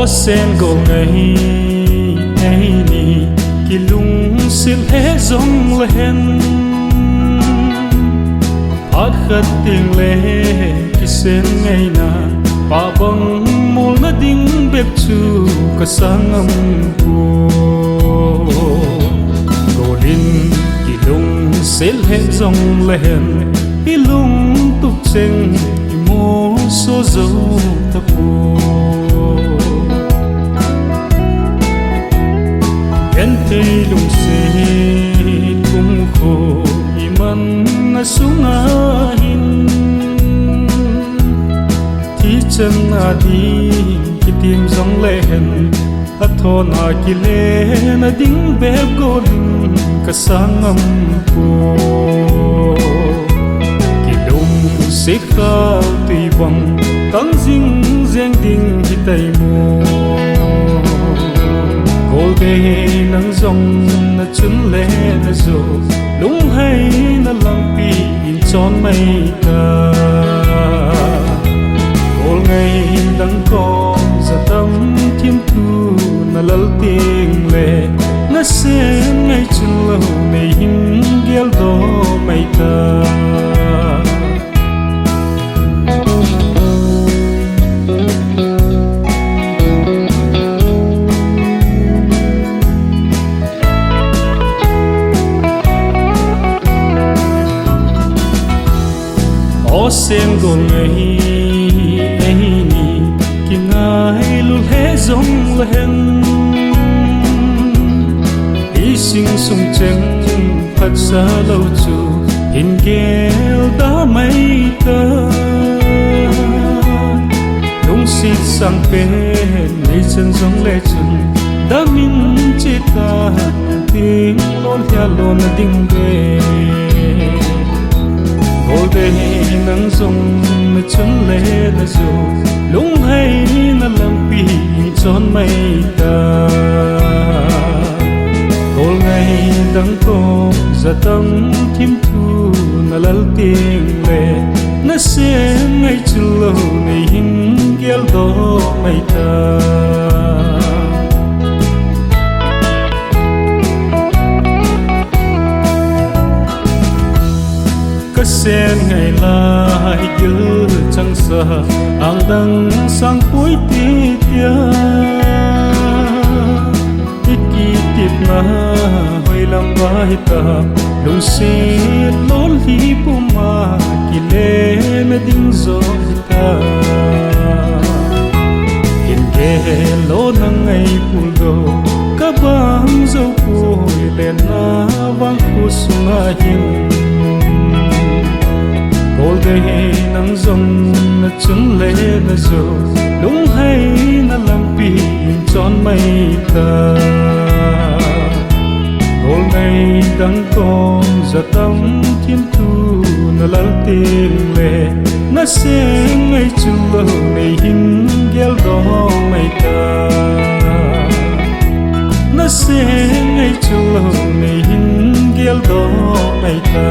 o sen go ngày ấy ni ki lung sil he zong le hen phát khát tiếng lệ ki sen ngày na pa bang mol na ding bek chu ka sang am ko golin ki lung sil he zong le hen ki lung tuk cheng ki mo so zo ta po en te lung se kum kho iman na sunga hin thi chân na di ki tim zong le hen a thon a ki le na ding beb golin ka sang am ko ki lung se kha ti bang tang jing zeng ding hi tai mo gol be nang zong na chun le na zo lung hai na lampi in chon mai ta gol ngày dang ko za tam thiên thu na lal ting le na se ngày chun lo nei hin gel do mai ta o sen go ngày ấy ni ki ngai lu he zong le hen i sing sung cheng phat sa lo chu hin gel da mai ta lung sit sang pe nei chen zong le chun da min chi ta ting lon ya lon ding be gol be nang zong na chun le na zo lung hai na lampi chon mai ta gol ngày dang ko za tam thim thu na lal ting le na se ngày chun lo nei hin gel do mai ta sen ngày lai cứ chẳng xa ang đăng sang cuối ti tia ít kỳ tiệp na hơi làm vai ta lung xin lối đi bu ma kỳ lệ na ding zo ta in ke lo nang ngày pul go ka bang zo pu le na wang ku sunga hin gol be nang zong na chun le na zo lung hai na lampi chon mai ta gol ngày dang ko za tam thiên thu na lal ting le na se ngày chun lo nei hin gel do mai ta na se ngày chun lo nei hin gel do mai ta